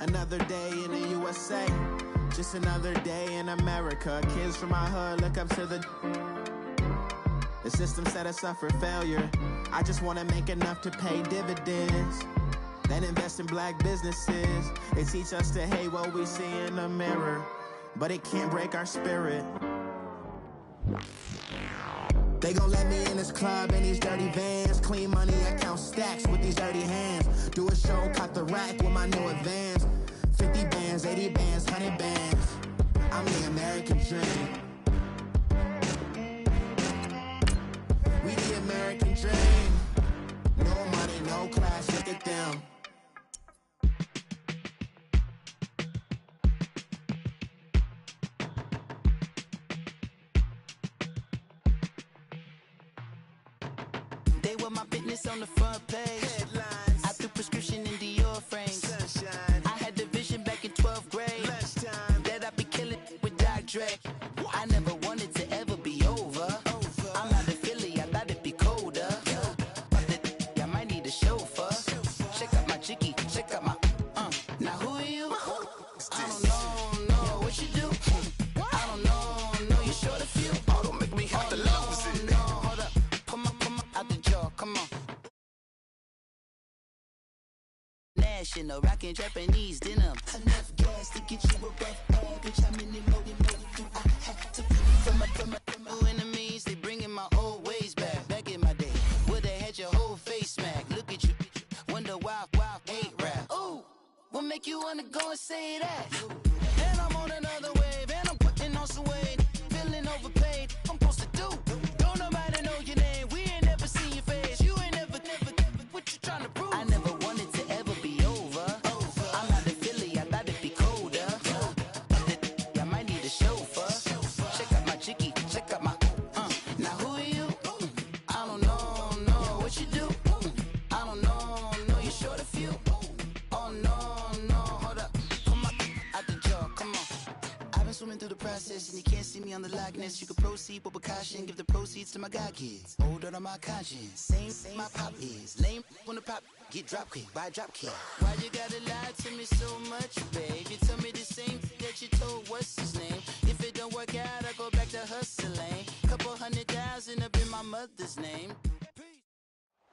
Another day in the USA, just another day in America. Kids from my hood look up to the system set us up for failure. I just want to make enough to pay dividends, then invest in black businesses. They teach us to hate what we see in the mirror, but it can't break our spirit. They gon' let me in this club in these dirty vans. Clean money, I count stacks with these dirty hands. Do a show, cut the rack with my new advance. 50 bands, 80 bands, 100 bands. I'm the American dream. We the American dream. No money, no class, look at them. They were my business on the front page. Headlines. I threw prescription in Dior frames. Sunshine. I had the vision back in 12th grade. Lunchtime. That I'd be killing with Dr. Dre. I never wanted to ever be over. I'm out of Philly, I thought it'd be colder. I might need a chauffeur. Check out my chicky, check out my Now who are you? I don't know what you do. I don't know you short a few. Oh, don't make me have to lose it. No, hold up. Come on, out the jaw, come on. National, rockin' Japanese denim. Enough gas to get you a rough average. I'm in the loaded through. I had to from my enemies. They bringing my old ways back. Back in my day, would've had your whole face smacked. Look at you, wonder why ain't rap. Ooh, what make you wanna go and say that? And I'm on another wave, and I'm putting on some weight. Feeling overpaid, I'm supposed to do. Don't nobody know your name, we ain't never seen your face. You ain't never, what you trying to prove? I never wanted to ever be over. I'm out of Philly, I thought it'd be colder. I might need a chauffeur. Check out my chicky, check out my Now who are you? I don't know what you do. I don't know you short a few. Oh no, hold up. Come on, out the jaw, come on. I've been swimming through the process and you can't see me on the likeness. You can proceed with caution, give the proceeds to my god kids. Older on my conscience, same my pop is. Lame when the pop get drop kick, buy drop kick. Why you gotta lie to me so much, babe? You tell me the same that you told what's his name. If it don't work out, I go back to hustling. Couple 100,000 up in my mother's name.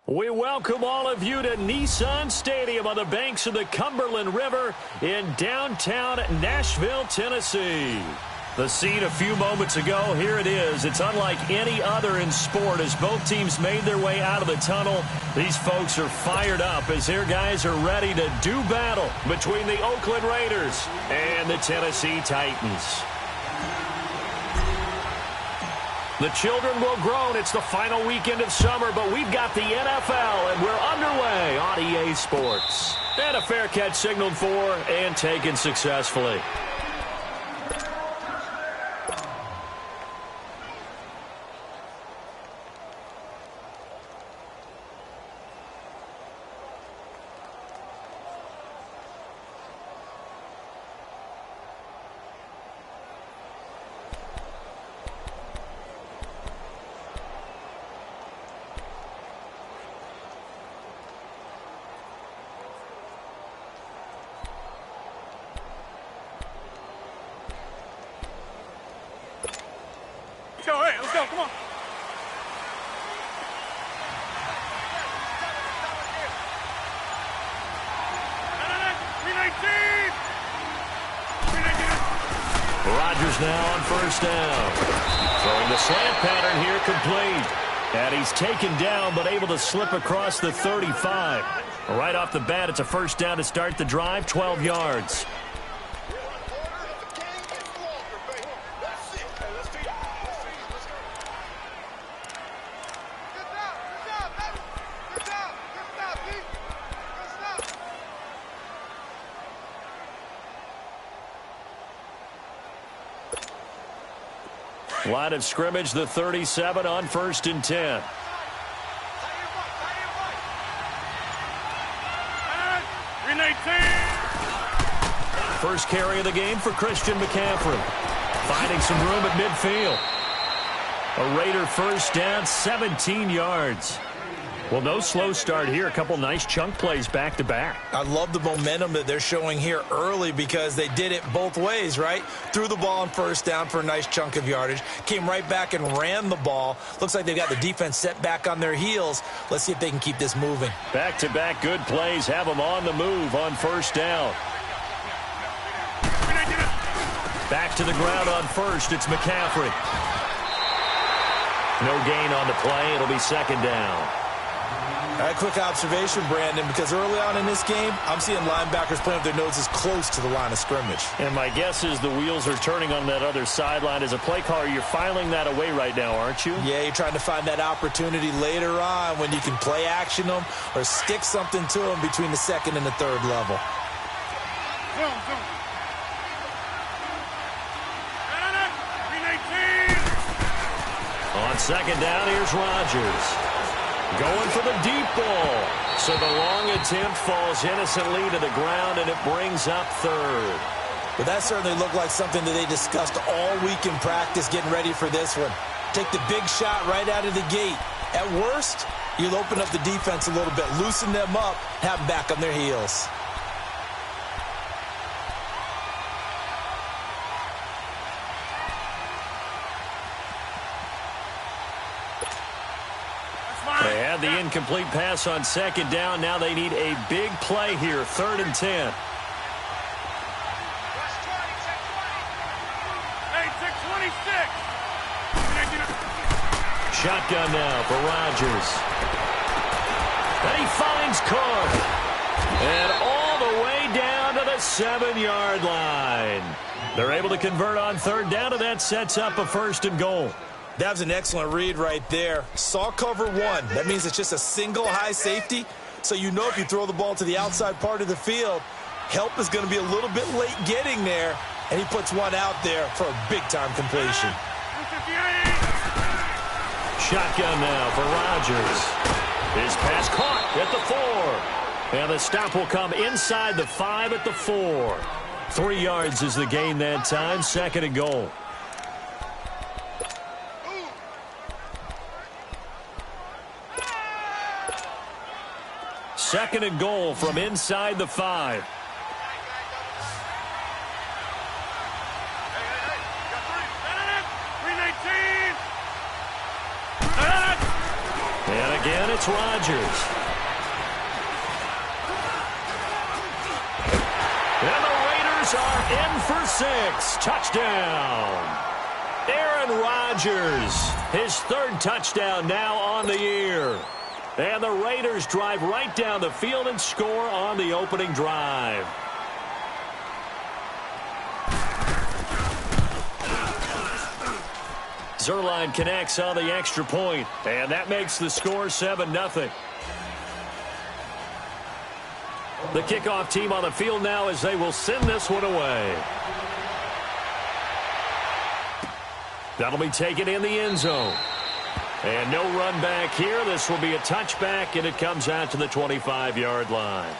We welcome all of you to Nissan Stadium on the banks of the Cumberland River in downtown Nashville, Tennessee. The scene a few moments ago, here it is. It's unlike any other in sport as both teams made their way out of the tunnel. These folks are fired up as their guys are ready to do battle between the Oakland Raiders and the Tennessee Titans. The children will groan. It's the final weekend of summer, but we've got the NFL, and we're underway on EA Sports. And a fair catch signaled for and taken successfully. Let's go, come on. Rodgers now on first down. Throwing the slant pattern here complete. And he's taken down but able to slip across the 35. Right off the bat, it's a first down to start the drive, 12 yards. Line of scrimmage, the 37 on 1st and 10. First carry of the game for Christian McCaffrey. Finding some room at midfield. A Raider first down, 17 yards. Well, no slow start here. A couple nice chunk plays back-to-back. I love the momentum that they're showing here early because they did it both ways, right? Threw the ball on first down for a nice chunk of yardage. Came right back and ran the ball. Looks like they've got the defense set back on their heels. Let's see if they can keep this moving. Back-to-back good plays have them on the move on first down. Back to the ground on first. It's McCaffrey. No gain on the play. It'll be second down. All right, quick observation, Brandon, because early on in this game, I'm seeing linebackers playing with their noses close to the line of scrimmage. And my guess is the wheels are turning on that other sideline. As a play caller, you're filing that away right now, aren't you? Yeah, you're trying to find that opportunity later on when you can play action them or stick something to them between the second and the third level. On second down, here's Rodgers. Going for the deep ball. So the long attempt falls innocently to the ground, and it brings up third. But that certainly looked like something that they discussed all week in practice getting ready for this one. Take the big shot right out of the gate. At worst, you'll open up the defense a little bit, loosen them up, have them back on their heels. They had the incomplete pass on second down. Now they need a big play here, 3rd and 10. Shotgun now for Rodgers. And he finds Cook. And all the way down to the 7-yard line. They're able to convert on third down, and that sets up a 1st and goal. That was an excellent read right there. Saw cover one. That means it's just a single high safety. So you know if you throw the ball to the outside part of the field, help is going to be a little bit late getting there. And he puts one out there for a big-time completion. Shotgun now for Rodgers. His pass caught at the 4. And the stop will come inside the 5 at the 4. 3 yards is the gain that time. 2nd and goal. Second and goal from inside the 5. And again, it's Rodgers. And the Raiders are in for 6. Touchdown. Aaron Rodgers, his 3rd touchdown now on the year. And the Raiders drive right down the field and score on the opening drive. Zerline connects on the extra point, and that makes the score 7-0. The kickoff team on the field now as they will send this one away. That'll be taken in the end zone. And no run back here. This will be a touchback, and it comes out to the 25-yard line.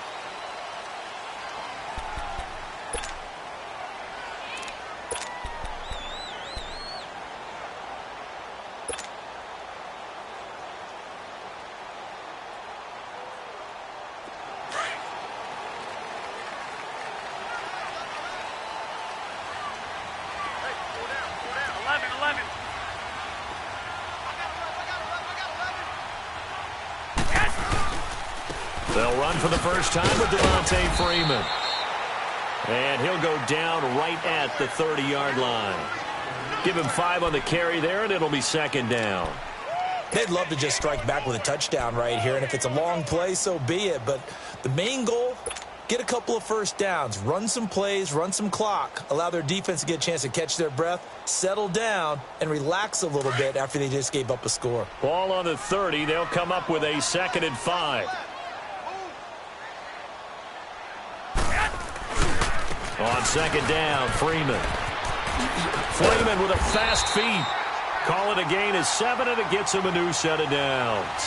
They'll run for the first time with Devontae Freeman. And he'll go down right at the 30-yard line. Give him 5 on the carry there, and it'll be 2nd down. They'd love to just strike back with a touchdown right here, and if it's a long play, so be it. But the main goal, get a couple of first downs, run some plays, run some clock, allow their defense to get a chance to catch their breath, settle down, and relax a little bit after they just gave up a score. Ball on the 30. They'll come up with a 2nd and 5. On 2nd down, Freeman. Freeman with a fast feet. Call it a gain of 7, and it gets him a new set of downs.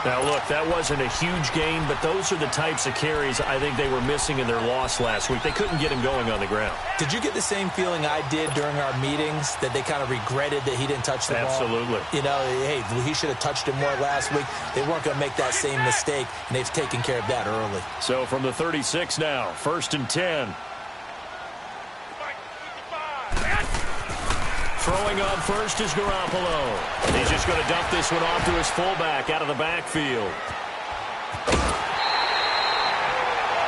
Now, look, that wasn't a huge gain, but those are the types of carries I think they were missing in their loss last week. They couldn't get him going on the ground. Did you get the same feeling I did during our meetings, that they kind of regretted that he didn't touch the ball? Absolutely. You know, hey, he should have touched it more last week. They weren't going to make that same mistake, and they've taken care of that early. So from the 36 now, 1st and 10. Throwing on first is Garoppolo. He's just going to dump this one off to his fullback out of the backfield.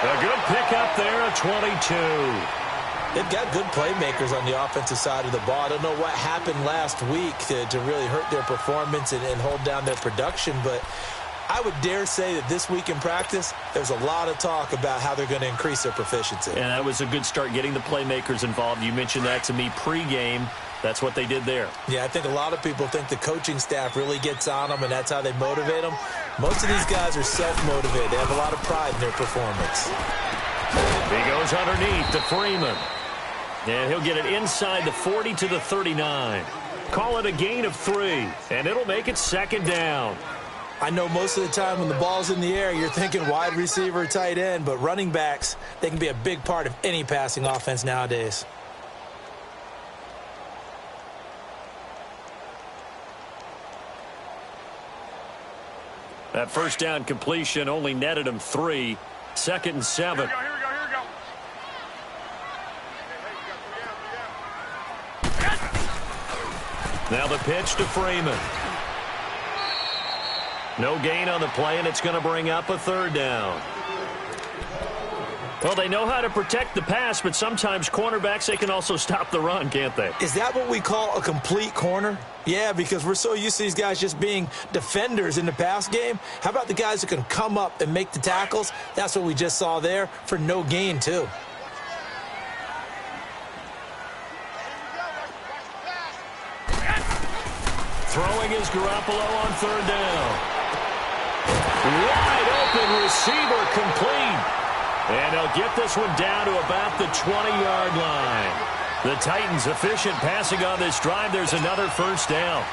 A good pickup there at 22. They've got good playmakers on the offensive side of the ball. I don't know what happened last week to really hurt their performance and hold down their production, but I would dare say that this week in practice, there's a lot of talk about how they're going to increase their proficiency. And that was a good start, getting the playmakers involved. You mentioned that to me pregame. That's what they did there. Yeah, I think a lot of people think the coaching staff really gets on them, and that's how they motivate them. Most of these guys are self-motivated. They have a lot of pride in their performance. He goes underneath to Freeman. And he'll get it inside the 40 to the 39. Call it a gain of 3, and it'll make it 2nd down. I know most of the time when the ball's in the air, you're thinking wide receiver, tight end, but running backs, they can be a big part of any passing offense nowadays. That first down completion only netted him 3. 2nd and 7. Here we go. Now the pitch to Freeman. No gain on the play, and it's going to bring up a 3rd down. Well, they know how to protect the pass, but sometimes cornerbacks, they can also stop the run, can't they? Is that what we call a complete corner? Yeah, because we're so used to these guys just being defenders in the pass game. How about the guys who can come up and make the tackles? That's what we just saw there for no gain, too. Throwing is Garoppolo on 3rd down. Wide open receiver, complete. And they'll get this one down to about the 20-yard line. The Titans efficient passing on this drive. There's another 1st down.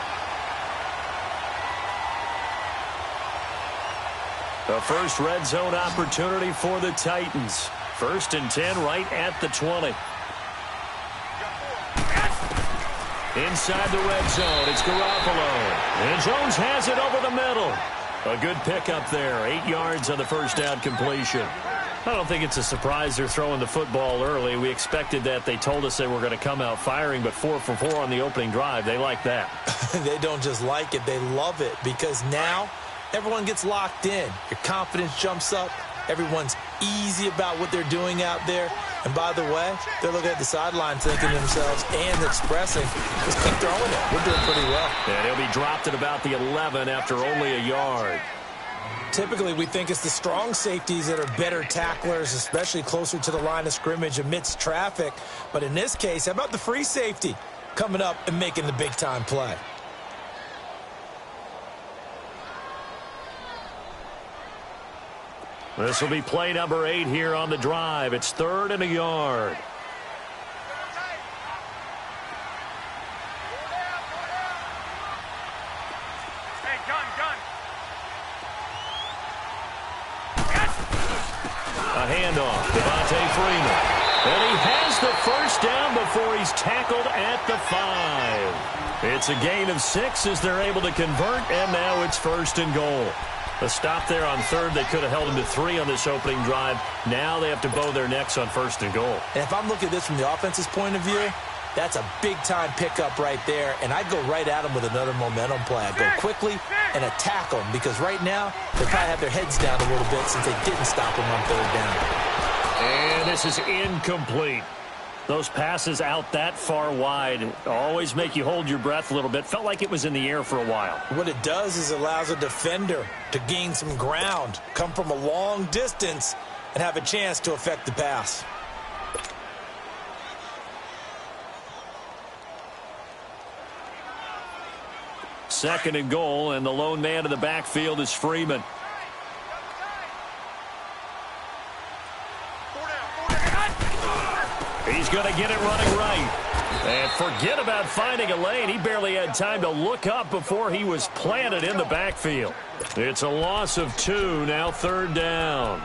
The first red zone opportunity for the Titans. 1st and 10 right at the 20. Inside the red zone, it's Garoppolo. And Jones has it over the middle. A good pickup there. 8 yards on the 1st down completion. I don't think it's a surprise they're throwing the football early. We expected that. They told us they were going to come out firing, but 4 for 4 on the opening drive. They like that. They don't just like it, they love it, because now everyone gets locked in. Your confidence jumps up. Everyone's easy about what they're doing out there. And by the way, they're looking at the sideline thinking to themselves and expressing, just keep throwing it. We're doing pretty well. And he'll be dropped at about the 11 after only a yard. Typically, we think it's the strong safeties that are better tacklers, especially closer to the line of scrimmage amidst traffic. But in this case, how about the free safety coming up and making the big-time play? This will be play number 8 here on the drive. It's 3rd and a yard. Hey, gun. A handoff. Devontae Freeman. And he has the 1st down before he's tackled at the 5. It's a gain of 6 as they're able to convert, and now it's 1st and goal. A stop there on 3rd. They could have held him to 3 on this opening drive. Now they have to bow their necks on 1st and goal. And if I'm looking at this from the offense's point of view, that's a big-time pickup right there, and I'd go right at him with another momentum play. I'd go quickly and attack them, because right now they probably have their heads down a little bit since they didn't stop him on 3rd down. And this is incomplete. Those passes out that far wide always make you hold your breath a little bit. Felt like it was in the air for a while. What it does is it allows a defender to gain some ground, come from a long distance, and have a chance to affect the pass. Second and goal, and the lone man in the backfield is Freeman. He's going to get it running right. And forget about finding a lane. He barely had time to look up before he was planted in the backfield. It's a loss of 2, now 3rd down.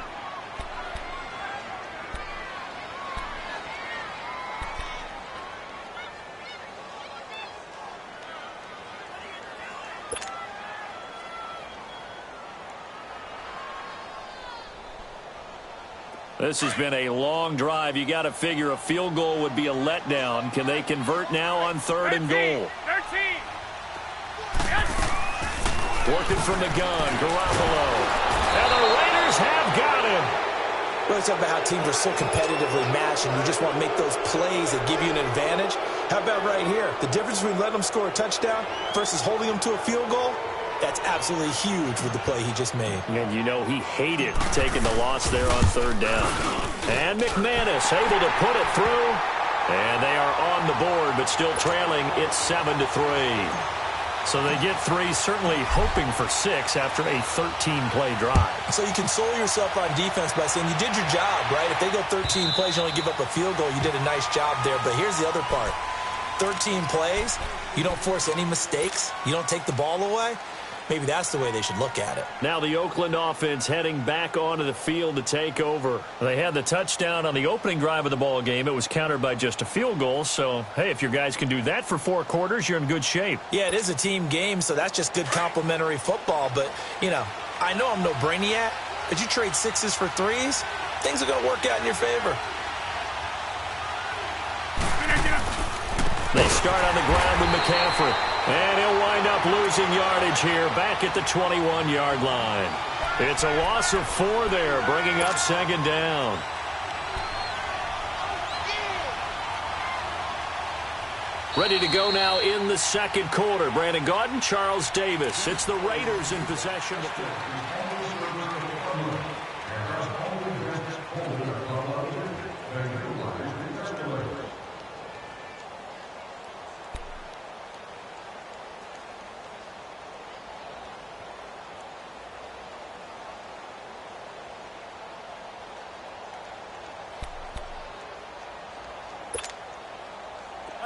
This has been a long drive. You got to figure a field goal would be a letdown. Can they convert now on 3rd and goal? 13. Yes. Working from the gun, Garoppolo. And the Raiders have got him. Well, it's about how teams are so competitively matched, and you just want to make those plays that give you an advantage. How about right here? The difference between letting them score a touchdown versus holding them to a field goal? That's absolutely huge with the play he just made. And you know he hated taking the loss there on 3rd down. And McManus able to put it through. And they are on the board, but still trailing. It's 7-3. So they get 3, certainly hoping for 6 after a 13-play drive. So you console yourself on defense by saying you did your job, right? If they go 13 plays, you only give up a field goal, you did a nice job there. But here's the other part. 13 plays, you don't force any mistakes, you don't take the ball away. Maybe that's the way they should look at it. Now the Oakland offense heading back onto the field to take over. They had the touchdown on the opening drive of the ball game. It was countered by just a field goal. So, hey, if your guys can do that for 4 quarters, you're in good shape. Yeah, it is a team game, so that's just good complimentary football. But, you know, I know I'm no brainiac, but you trade 6s for 3s, things are going to work out in your favor. They start on the ground with McCaffrey. And he'll wind up losing yardage here back at the 21-yard line. It's a loss of 4 there, bringing up 2nd down. Ready to go now in the 2nd quarter. Brandon Gaudin, Charles Davis. It's the Raiders in possession.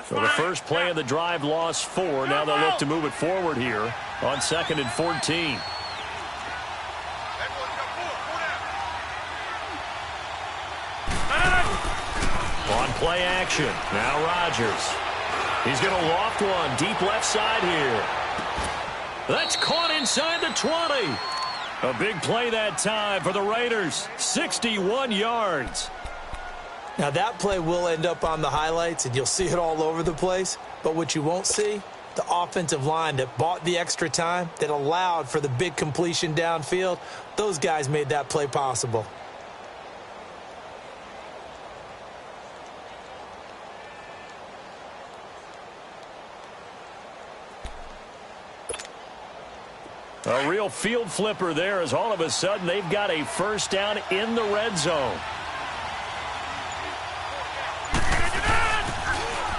So the first play of the drive lost 4. Now they'll look to move it forward here on 2nd and 14. On play action. Now Rodgers. He's going to loft one deep left side here. That's caught inside the 20. A big play that time for the Raiders. 61 yards. Now, that play will end up on the highlights, and you'll see it all over the place. But what you won't see, the offensive line that bought the extra time, that allowed for the big completion downfield, those guys made that play possible. A real field flipper there as all of a sudden they've got a first down in the red zone.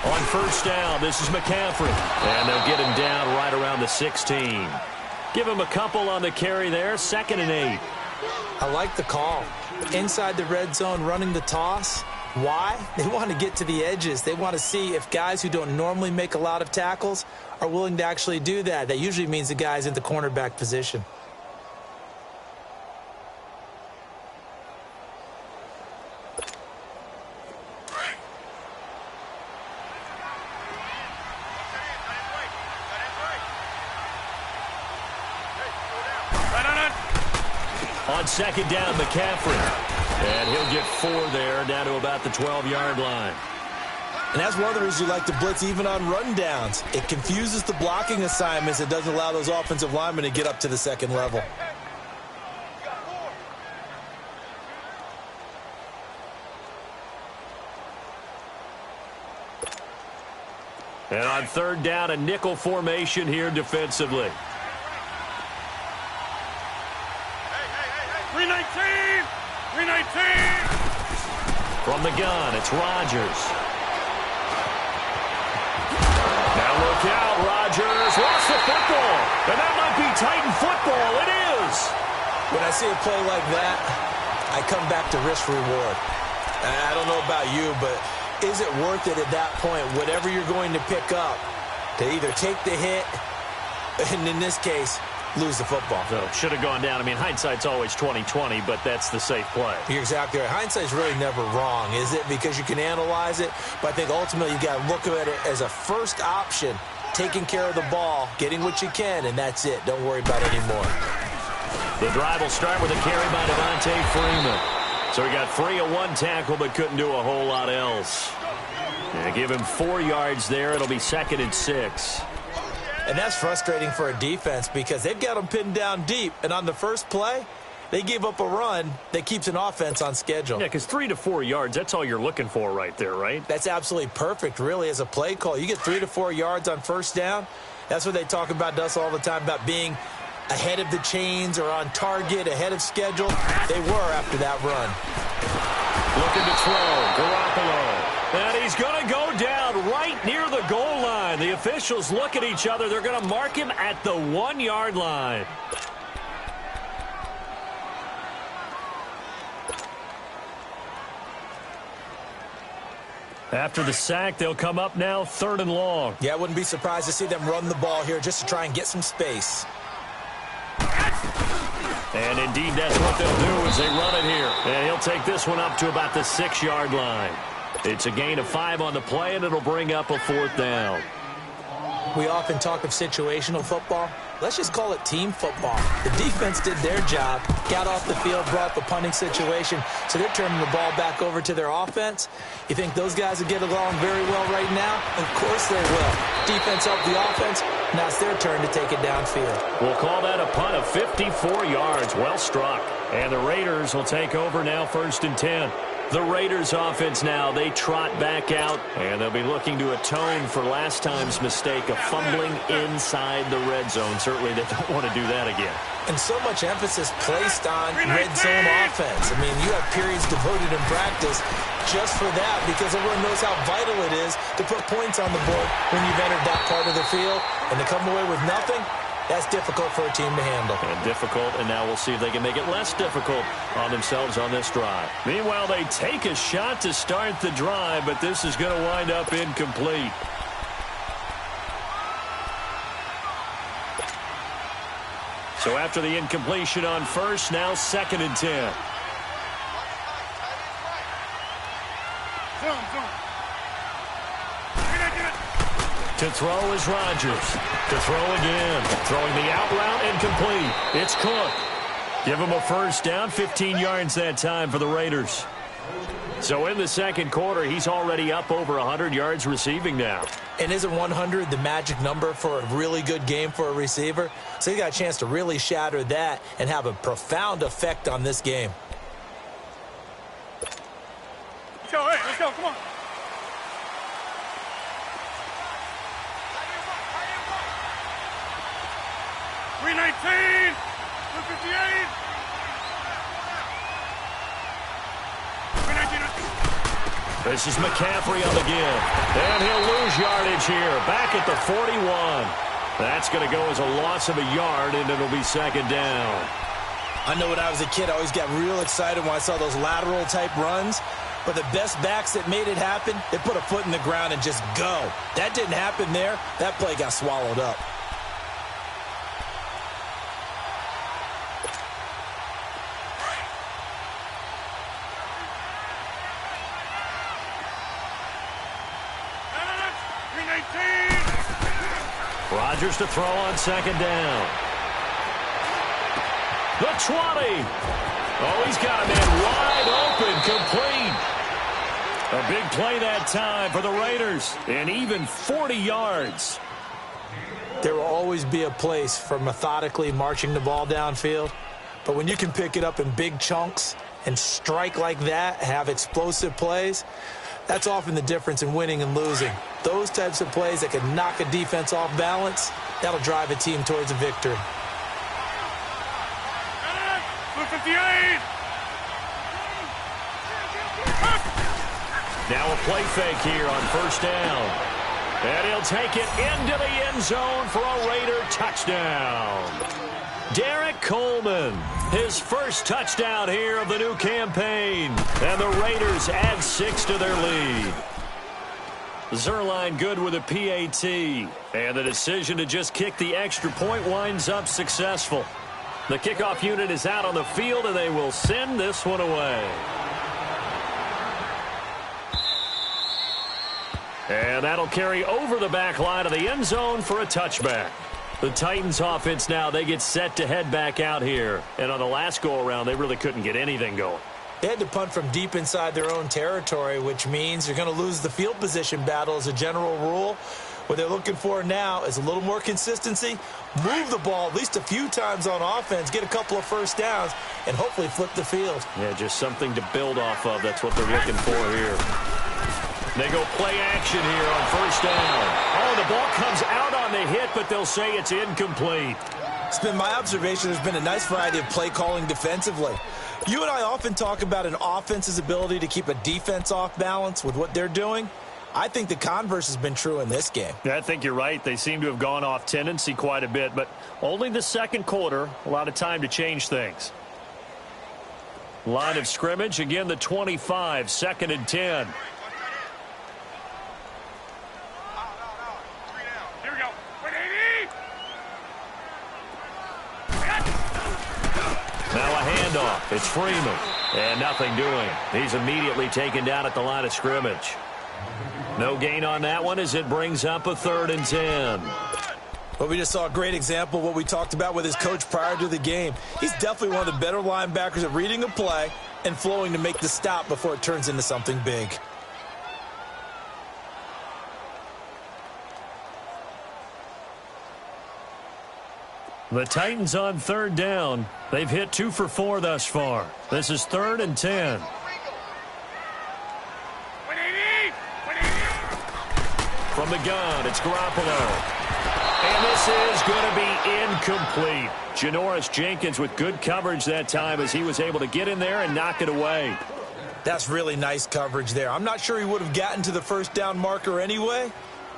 On first down, this is McCaffrey. And they'll get him down right around the 16. Give him a couple on the carry there, 2nd and 8. I like the call. Inside the red zone, running the toss. Why? They want to get to the edges. They want to see if guys who don't normally make a lot of tackles are willing to actually do that. That usually means the guy's in the cornerback position. On 2nd down, McCaffrey. And he'll get 4 there, down to about the 12-yard line. And that's one of the reasons you like to blitz even on rundowns. It confuses the blocking assignments. It doesn't allow those offensive linemen to get up to the 2nd level. And on 3rd down, a nickel formation here defensively. 319! 319! From the gun, it's Rodgers. Now look out, Rodgers lost the football. And that might be Titan football. It is. When I see a play like that, I come back to risk reward. I don't know about you, but is it worth it at that point, whatever you're going to pick up, to either take the hit, and in this case, lose the football? So should have gone down. I mean, hindsight's always 20/20, but that's the safe play. You're exactly right. Hindsight's really never wrong, is it? Because you can analyze it, but I think ultimately you got to look at it as a first option, taking care of the ball, getting what you can, and that's it. Don't worry about it anymore. The drive will start with a carry by Devontae Freeman. So he got free of one tackle, but couldn't do a whole lot else. And give him 4 yards there. It'll be 2nd and 6. And that's frustrating for a defense because they've got them pinned down deep. And on the first play, they gave up a run that keeps an offense on schedule. Yeah, because 3 to 4 yards, that's all you're looking for right there, right? That's absolutely perfect, really, as a play call. You get 3 to 4 yards on first down. That's what they talk about, Dust, all the time, about being ahead of the chains or on target, ahead of schedule. They were after that run. Looking to throw, Garoppolo. And he's going to go down right near the goal line. The officials look at each other. They're going to mark him at the 1-yard line. After the sack, they'll come up now 3rd and long. Yeah, I wouldn't be surprised to see them run the ball here just to try and get some space. And indeed, that's what they'll do as they run it here. And he'll take this one up to about the 6-yard line. It's a gain of 5 on the play, and it'll bring up a 4th down. We often talk of situational football. Let's just call it team football. The defense did their job, got off the field, brought the punting situation, so they're turning the ball back over to their offense. You think those guys will get along very well right now? Of course they will. Defense helped the offense. Now it's their turn to take it downfield. We'll call that a punt of 54 yards. Well struck. And the Raiders will take over now 1st and 10. The Raiders offense now, they trot back out, and they'll be looking to atone for last time's mistake of fumbling inside the red zone. Certainly they don't want to do that again. And so much emphasis placed on red zone offense. I mean, you have periods devoted in practice just for that because everyone knows how vital it is to put points on the board when you've entered that part of the field. And to come away with nothing, that's difficult for a team to handle. And difficult, and now we'll see if they can make it less difficult on themselves on this drive. Meanwhile, they take a shot to start the drive, but this is going to wind up incomplete. So after the incompletion on first, now 2nd and 10. To throw is Rodgers. To throw again. Throwing the out route incomplete. It's Cook. Give him a 1st down. 15 yards that time for the Raiders. So in the 2nd quarter, he's already up over 100 yards receiving now. And isn't 100 the magic number for a really good game for a receiver? So he got a chance to really shatter that and have a profound effect on this game. Let's go, hey, let's go, come on. $319, $258. This is McCaffrey on the give. And he'll lose yardage here. Back at the 41. That's going to go as a loss of a yard, and it'll be 2nd down. I know when I was a kid, I always got real excited when I saw those lateral-type runs. But the best backs that made it happen, they put a foot in the ground and just go. That didn't happen there. That play got swallowed up. Rodgers to throw on 2nd down. The 20. Oh, he's got a man wide open, complete. A big play that time for the Raiders, and even 40 yards. There will always be a place for methodically marching the ball downfield, but when you can pick it up in big chunks and strike like that, have explosive plays, that's often the difference in winning and losing. Those types of plays that can knock a defense off balance, that'll drive a team towards a victory. 258. Now a play fake here on 1st down. And he'll take it into the end zone for a Raider touchdown. Derek Coleman, his first touchdown here of the new campaign. And the Raiders add 6 to their lead. Zerline good with a PAT. And the decision to just kick the extra point winds up successful. The kickoff unit is out on the field, and they will send this one away. And that'll carry over the back line of the end zone for a touchback. The Titans offense now, they get set to head back out here. And on the last go-around, they really couldn't get anything going. They had to punt from deep inside their own territory, which means you're going to lose the field position battle as a general rule. What they're looking for now is a little more consistency, move the ball at least a few times on offense, get a couple of first downs, and hopefully flip the field. Yeah, just something to build off of. That's what they're looking for here. They go play action here on first down. Oh, the ball comes out on the hit, but they'll say it's incomplete. It's been my observation there's been a nice variety of play calling defensively. You and I often talk about an offense's ability to keep a defense off balance with what they're doing. I think the converse has been true in this game. Yeah, I think you're right. They seem to have gone off tendency quite a bit, but only the second quarter, a lot of time to change things. Line of scrimmage, again, the 25, 2nd and 10. Now a handoff. It's Freeman. And nothing doing. He's immediately taken down at the line of scrimmage. No gain on that one as it brings up a 3rd and 10. Well, we just saw a great example of what we talked about with his coach prior to the game. He's definitely one of the better linebackers at reading a play and flowing to make the stop before it turns into something big. The Titans on 3rd down. They've hit 2 for 4 thus far. This is 3rd and 10. From the gun, it's Garoppolo. And this is going to be incomplete. Janoris Jenkins with good coverage that time as he was able to get in there and knock it away. That's really nice coverage there. I'm not sure he would have gotten to the first down marker anyway.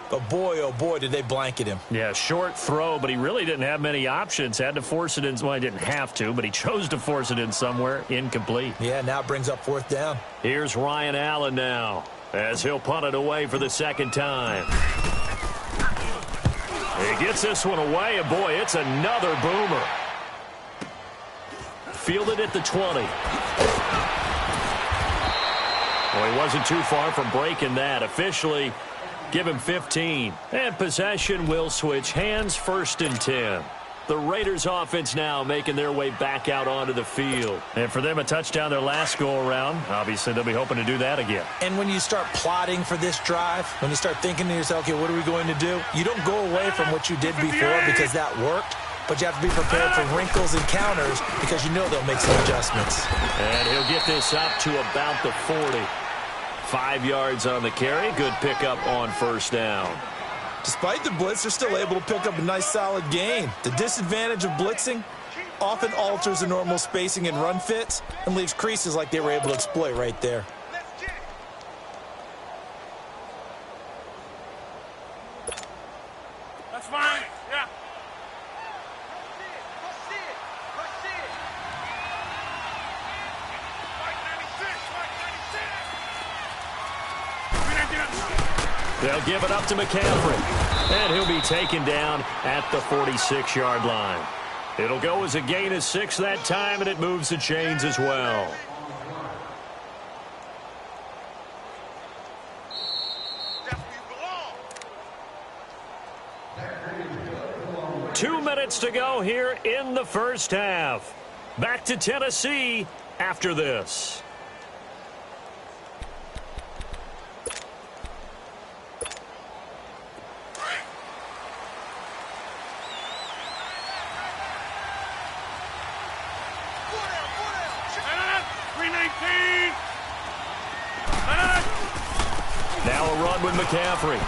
But boy, oh boy, did they blanket him. Yeah, short throw, but he really didn't have many options. Had to force it in. Well, he didn't have to, but he chose to force it in somewhere. Incomplete. Yeah, now it brings up 4th down. Here's Ryan Allen now as he'll punt it away for the 2nd time. He gets this one away, and boy, it's another boomer. Fielded at the 20. Well, he wasn't too far from breaking that. Officially, give him 15. And possession will switch hands, 1st and 10. The Raiders offense now making their way back out onto the field. And for them, a touchdown their last go-around. Obviously, they'll be hoping to do that again. And when you start plotting for this drive, when you start thinking to yourself, okay, what are we going to do? You don't go away from what you did before because that worked, but you have to be prepared for wrinkles and counters because you know they'll make some adjustments. And he'll get this up to about the 40. 5 yards on the carry. Good pickup on first down. Despite the blitz, they're still able to pick up a nice solid gain. The disadvantage of blitzing often alters the normal spacing and run fits and leaves creases like they were able to exploit right there. That's fine. Yeah. They'll give it up to McCaffrey. And he'll be taken down at the 46-yard line. It'll go as a gain of 6 that time, and it moves the chains as well. Two minutes to go here in the first half. Back to Tennessee after this. Now a run with McCaffrey.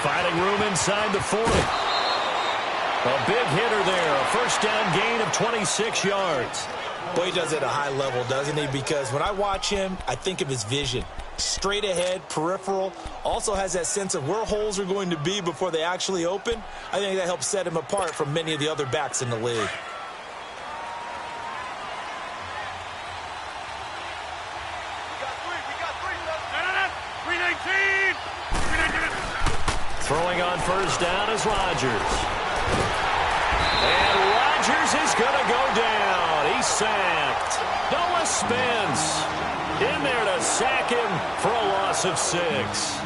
Finding room inside the 40. A big hitter there. A first down gain of 26 yards. Boy, he does it at a high level, doesn't he? Because when I watch him, I think of his vision. Straight ahead, peripheral. Also has that sense of where holes are going to be before they actually open. I think that helps set him apart from many of the other backs in the league. Throwing on first down is Rodgers. And Rodgers is going to go down. He's sacked. Noah Spence in there to sack him for a loss of 6.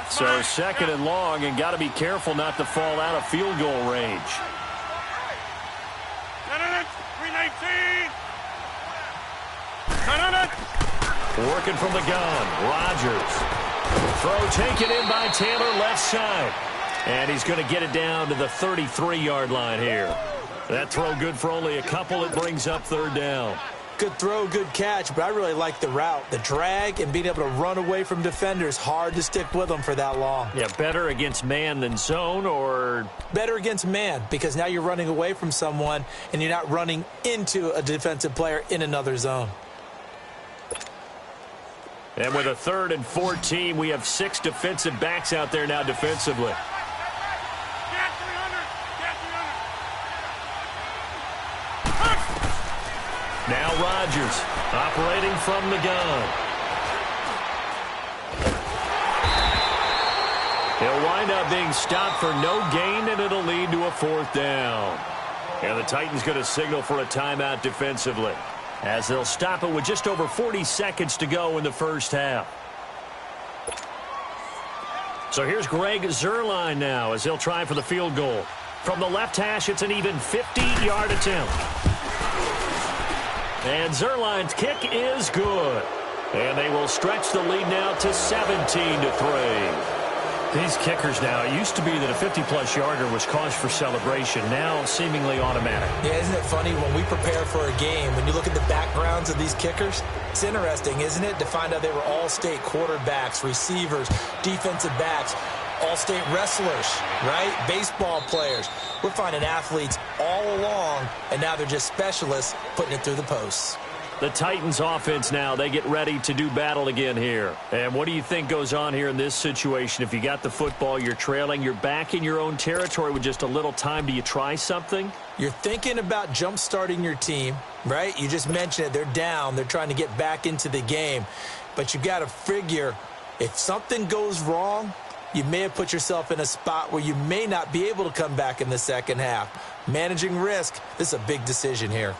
So second and long, and got to be careful not to fall out of field goal range. 319. Working from the gun, Rodgers. Throw taken in by Taylor left side. And he's going to get it down to the 33-yard line here. That throw good for only a couple. It brings up third down. Good throw, good catch, but I really like the route. The drag and being able to run away from defenders, hard to stick with them for that long. Yeah, better against man than zone, or? Better against man, because now you're running away from someone and you're not running into a defensive player in another zone. And with a 3rd and 14, we have 6 defensive backs out there now defensively. Now Rodgers operating from the gun. He'll wind up being stopped for no gain, and it'll lead to a 4th down. And the Titans going to signal for a timeout defensively, as they'll stop it with just over 40 seconds to go in the first half. So here's Greg Zuerlein now as he'll try for the field goal. From the left hash, it's an even 50-yard attempt. And Zuerlein's kick is good. And they will stretch the lead now to 17-3. These kickers now, it used to be that a 50-plus yarder was cause for celebration. Now seemingly automatic. Yeah, isn't it funny when we prepare for a game, when you look at the backgrounds of these kickers, it's interesting, isn't it, to find out they were all-state quarterbacks, receivers, defensive backs, all-state wrestlers, right? Baseball players. We're finding athletes all along, and now they're just specialists putting it through the posts. The Titans offense now, they get ready to do battle again here. And what do you think goes on here in this situation? If you got the football, you're trailing, you're back in your own territory with just a little time. Do you try something? You're thinking about jump-starting your team, right? You just mentioned it. They're down. They're trying to get back into the game. But you've got to figure, if something goes wrong, you may have put yourself in a spot where you may not be able to come back in the second half. Managing risk, this is a big decision here.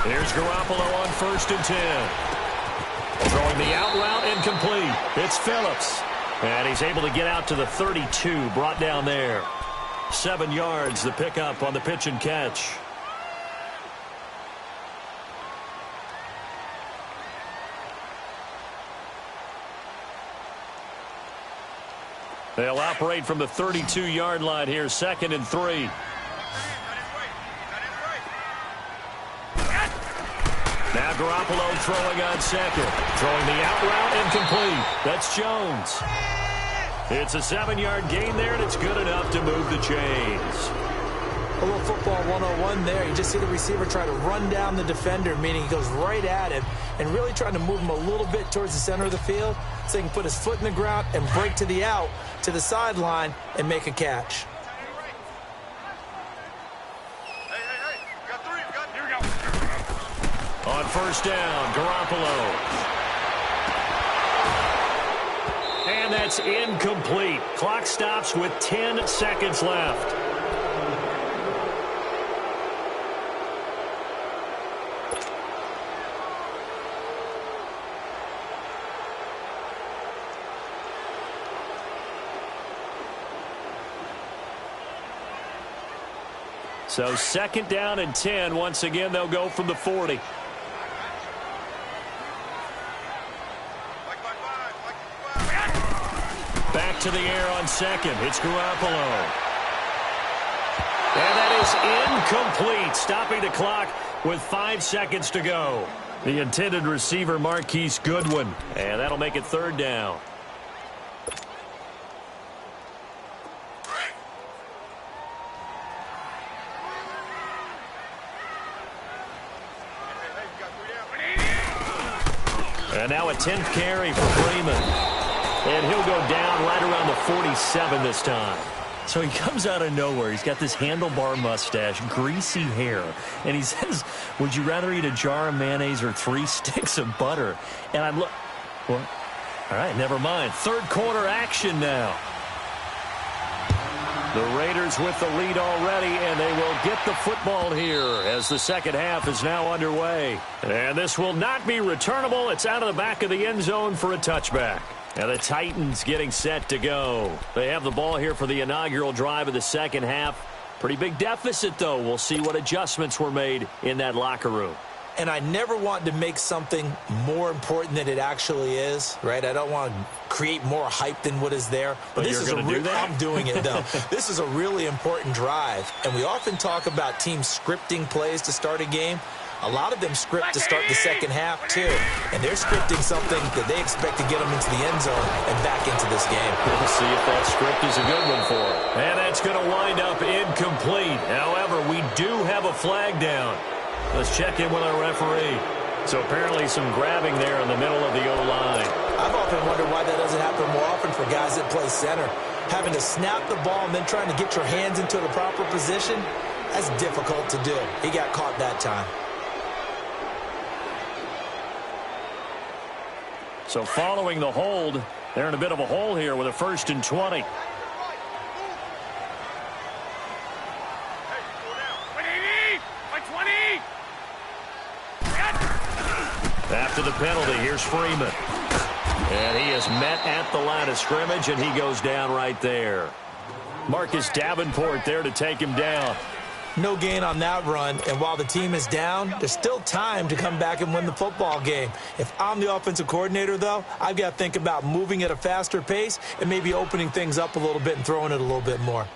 Here's Garoppolo on 1st and 10. Throwing the out route incomplete. It's Phillips. And he's able to get out to the 32, brought down there. 7 yards, the pickup on the pitch and catch. They'll operate from the 32-yard line here, 2nd and 3. Now Garoppolo throwing on 2nd. Throwing the out route incomplete. That's Jones. It's a 7-yard gain there, and it's good enough to move the chains. A little football 101 there. You just see the receiver try to run down the defender, meaning he goes right at him, and really trying to move him a little bit towards the center of the field so he can put his foot in the ground and break to the out, to the sideline, and make a catch. On 1st down, Garoppolo. And that's incomplete. Clock stops with 10 seconds left. So 2nd down and 10. Once again, they'll go from the 40. Back to the air on 2nd. It's Garoppolo. And that is incomplete, stopping the clock with 5 seconds to go. The intended receiver, Marquise Goodwin. And that'll make it 3rd down. And now a 10th carry for Freeman. And he'll go down right around the 47 this time. So he comes out of nowhere. He's got this handlebar mustache, greasy hair. And he says, would you rather eat a jar of mayonnaise or 3 sticks of butter? And I'm look. What? All right, never mind. Third quarter action now. The Raiders with the lead already, and they will get the football here as the second half is now underway. And this will not be returnable. It's out of the back of the end zone for a touchback. And the Titans getting set to go. They have the ball here for the inaugural drive of the second half. Pretty big deficit, though. We'll see what adjustments were made in that locker room. And I never want to make something more important than it actually is, right? I don't want to create more hype than what is there. But this is I'm doing it, though. This is a really important drive. And we often talk about teams scripting plays to start a game. A lot of them script to start the second half, too. And they're scripting something that they expect to get them into the end zone and back into this game. We'll see if that script is a good one for them. And that's going to wind up incomplete. However, we do have a flag down. Let's check in with our referee. So apparently some grabbing there in the middle of the O-line. I've often wondered why that doesn't happen more often for guys that play center. Having to snap the ball and then trying to get your hands into the proper position, that's difficult to do. He got caught that time. So following the hold, they're in a bit of a hole here with a 1st and 20. After the penalty, here's Freeman. And he is met at the line of scrimmage, and he goes down right there. Marcus Davenport there to take him down. No gain on that run, and while the team is down, there's still time to come back and win the football game. If I'm the offensive coordinator, though, I've got to think about moving at a faster pace and maybe opening things up a little bit and throwing it a little bit more.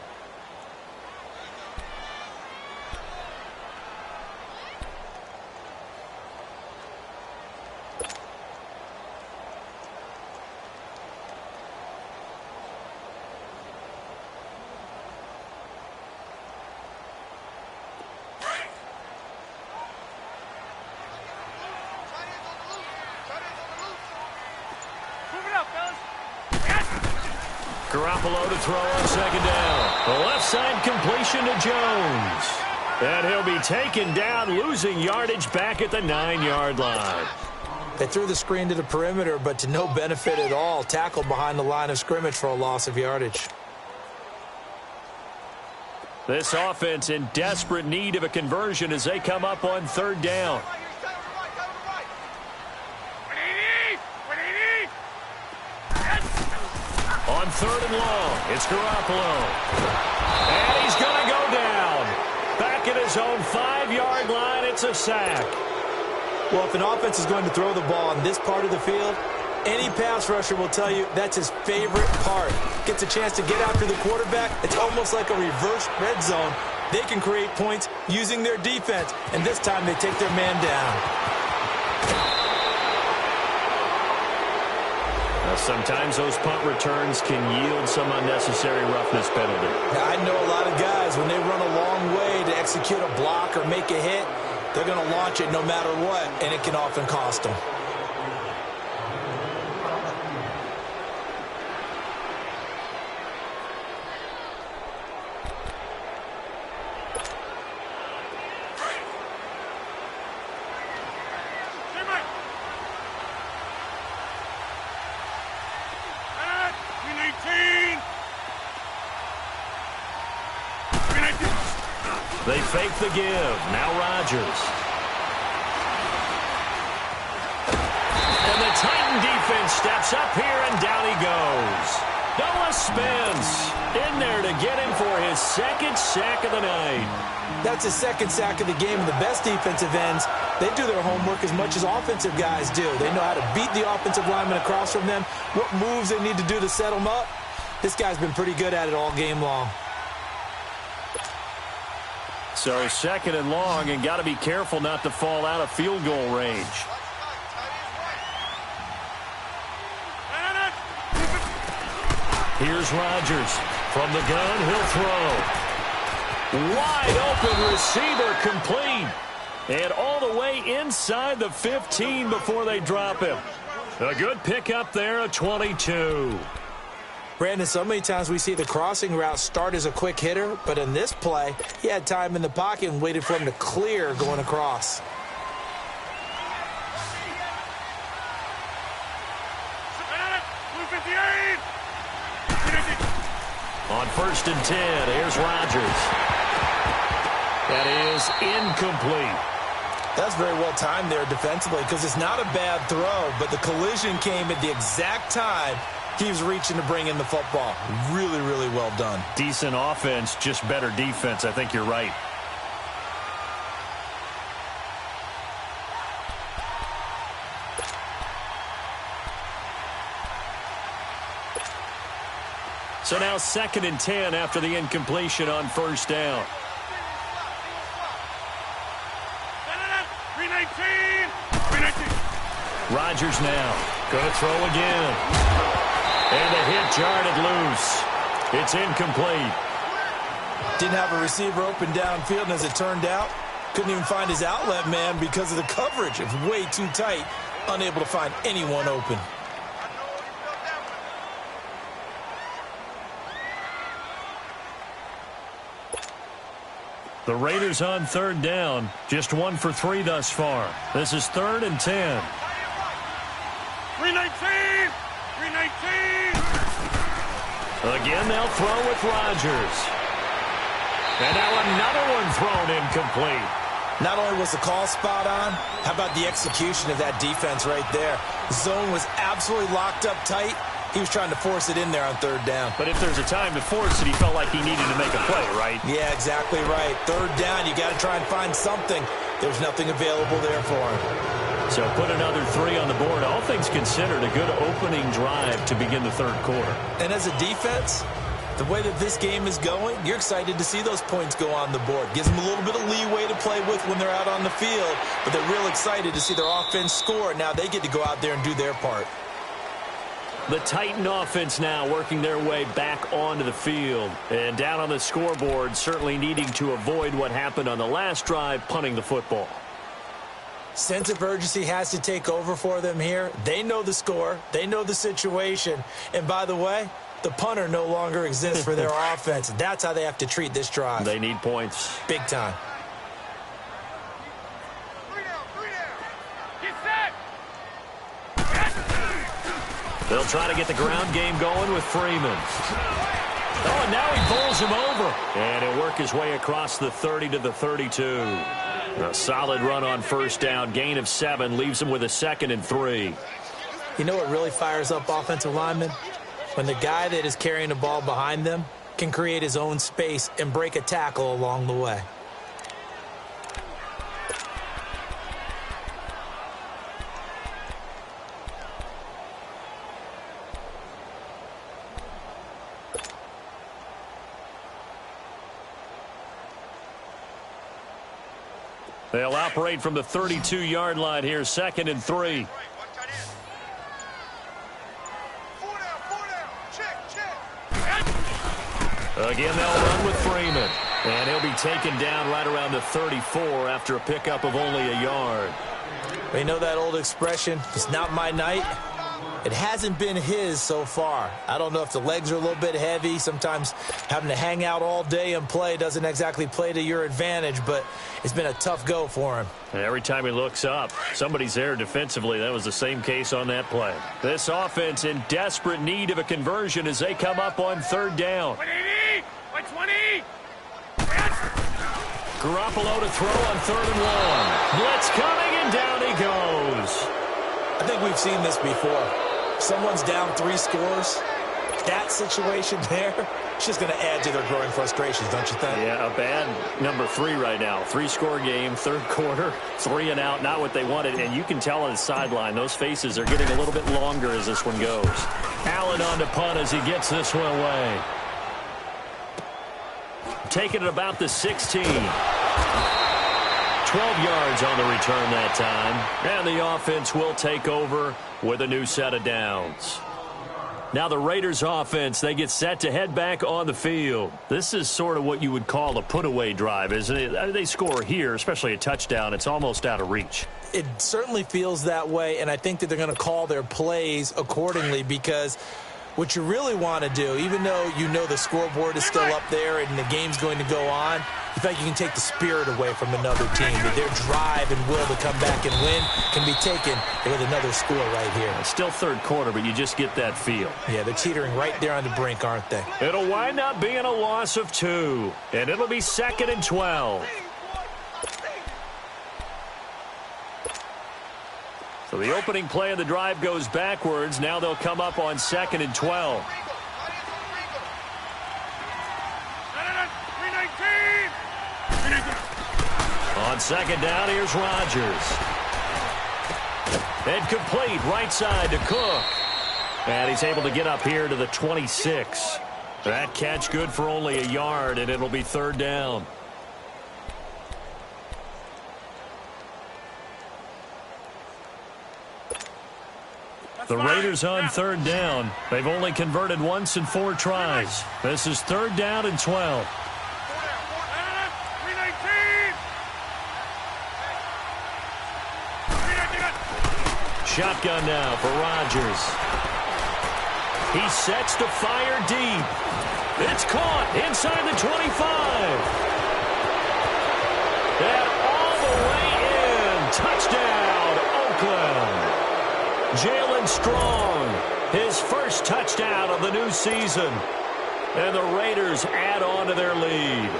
Garoppolo to throw on second down. The left side completion to Jones. And he'll be taken down, losing yardage back at the 9-yard line. They threw the screen to the perimeter, but to no benefit at all. Tackled behind the line of scrimmage for a loss of yardage. This offense in desperate need of a conversion as they come up on 3rd down. On 3rd and long, it's Garoppolo. And he's going to go down. Back at his own 5-yard line, it's a sack. Well, if an offense is going to throw the ball on this part of the field, any pass rusher will tell you that's his favorite part. Gets a chance to get after the quarterback. It's almost like a reverse red zone. They can create points using their defense, and this time they take their man down. Sometimes those punt returns can yield some unnecessary roughness penalty. Now, I know a lot of guys, when they run a long way to execute a block or make a hit, they're going to launch it no matter what, and it can often cost them. They fake the give. Now Rodgers. And the Titan defense steps up here, and down he goes. Noah Spence in there to get him for his 2nd sack of the night. That's his 2nd sack of the game. And the best defensive ends, they do their homework as much as offensive guys do. They know how to beat the offensive lineman across from them, what moves they need to do to set them up. This guy's been pretty good at it all game long. So 2nd and long, and got to be careful not to fall out of field goal range. Here's Rodgers. From the gun, he'll throw. Wide open receiver, complete. And all the way inside the 15 before they drop him. A good pickup there, a 22. Brandon, so many times we see the crossing route start as a quick hitter, but in this play, he had time in the pocket and waited for him to clear going across. On 1st and 10, here's Rodgers. That is incomplete. That's very well timed there defensively because it's not a bad throw, but the collision came at the exact time he was reaching to bring in the football. Really, really well done. Decent offense, just better defense. I think you're right. So now 2nd and 10 after the incompletion on 1st down. 319. Rodgers now going to throw again. And the hit jarred it loose. It's incomplete. Didn't have a receiver open downfield, and as it turned out, couldn't even find his outlet man because of the coverage. It was way too tight, unable to find anyone open. The Raiders on 3rd down. Just 1 for 3 thus far. This is 3rd and 10. 319. 319. Again, they'll throw with Rodgers. And now another one thrown incomplete. Not only was the call spot on, how about the execution of that defense right there? The zone was absolutely locked up tight. He was trying to force it in there on 3rd down. But if there's a time to force it, he felt like he needed to make a play, right? Yeah, exactly right. 3rd down, you got to try and find something. There's nothing available there for him. So put another 3 on the board. All things considered, a good opening drive to begin the 3rd quarter. And as a defense, the way that this game is going, you're excited to see those points go on the board. Gives them a little bit of leeway to play with when they're out on the field, but they're real excited to see their offense score. Now they get to go out there and do their part. The Titan offense now working their way back onto the field. And down on the scoreboard, certainly needing to avoid what happened on the last drive, punting the football. Sense of urgency has to take over for them here. They know the score. They know the situation. And by the way, the punter no longer exists for their offense. That's how they have to treat this drive. They need points. Big time. They'll try to get the ground game going with Freeman. Oh, and now he bowls him over. And he'll work his way across the 30 to the 32. A solid run on 1st down. Gain of 7 leaves him with a 2nd and 3. You know what really fires up offensive linemen? When the guy that is carrying the ball behind them can create his own space and break a tackle along the way. They'll operate from the 32-yard line here, 2nd and 3. Again, they'll run with Freeman. And he'll be taken down right around the 34 after a pickup of only a yard. You know that old expression, it's not my night? It hasn't been his so far. I don't know if the legs are a little bit heavy. Sometimes having to hang out all day and play doesn't exactly play to your advantage, but it's been a tough go for him. And every time he looks up, somebody's there defensively. That was the same case on that play. This offense in desperate need of a conversion as they come up on 3rd down. 180! 120! Garoppolo to throw on 3rd and 1. Blitz coming, and down he goes. I think we've seen this before. Someone's down 3 scores. That situation there, it's just going to add to their growing frustrations, don't you think? Yeah, a bad number 3 right now. 3-score game, 3rd quarter, 3 and out, not what they wanted. And you can tell on the sideline, those faces are getting a little bit longer as this one goes. Allen on to punt as he gets this one away. Taking it about the 16. 12 yards on the return that time. And the offense will take over with a new set of downs. Now the Raiders offense, they get set to head back on the field. This is sort of what you would call a put-away drive, isn't it? They score here, especially a touchdown. It's almost out of reach. It certainly feels that way, and I think that they're going to call their plays accordingly, because what you really want to do, even though you know the scoreboard is still up there and the game's going to go on, you think you can take the spirit away from another team, that their drive and will to come back and win can be taken with another score right here. It's still third quarter, but you just get that feel. Yeah, they're teetering right there on the brink, aren't they? It'll wind up being a loss of 2, and it'll be 2nd and 12. So the opening play of the drive goes backwards. Now they'll come up on 2nd and 12. On 2nd down, here's Rodgers. And complete right side to Cook. And he's able to get up here to the 26. That catch good for only a yard, and it'll be 3rd down. The Raiders on 3rd down. They've only converted once in 4 tries. This is 3rd down and 12. Shotgun now for Rodgers. He sets to fire deep. It's caught inside the 25. And all the way in. Touchdown, Oakland. Jalen Strong, his first touchdown of the new season. And the Raiders add on to their lead.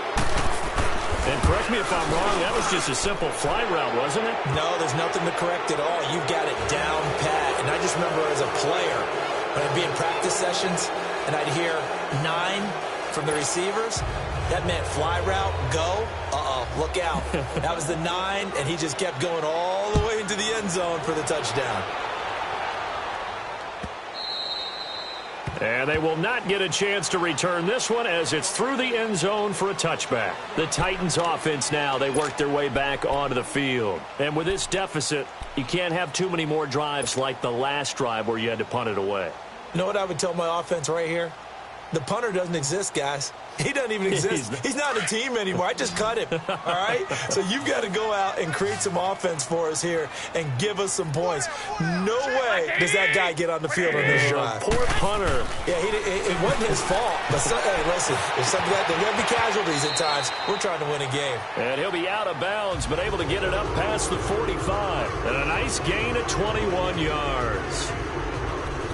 And correct me if I'm wrong, that was just a simple fly route, wasn't it? No, there's nothing to correct at all. You've got it down pat. And I just remember as a player, when I'd be in practice sessions, and I'd hear 9 from the receivers, that meant fly route, go, look out. That was the 9, and he just kept going all the way into the end zone for the touchdown. And they will not get a chance to return this one as it's through the end zone for a touchback. The Titans offense now, they work their way back onto the field. And with this deficit, you can't have too many more drives like the last drive where you had to punt it away. You know what I would tell my offense right here? The punter doesn't exist, guys. He doesn't even exist. He's not a team anymore. I just cut him, all right? So you've got to go out and create some offense for us here and give us some points. No way does that guy get on the field on this drive. Poor punter. Yeah, it wasn't his fault. But hey, listen, there's something that there will be casualties at times. We're trying to win a game. And he'll be out of bounds, but able to get it up past the 45. And a nice gain of 21 yards.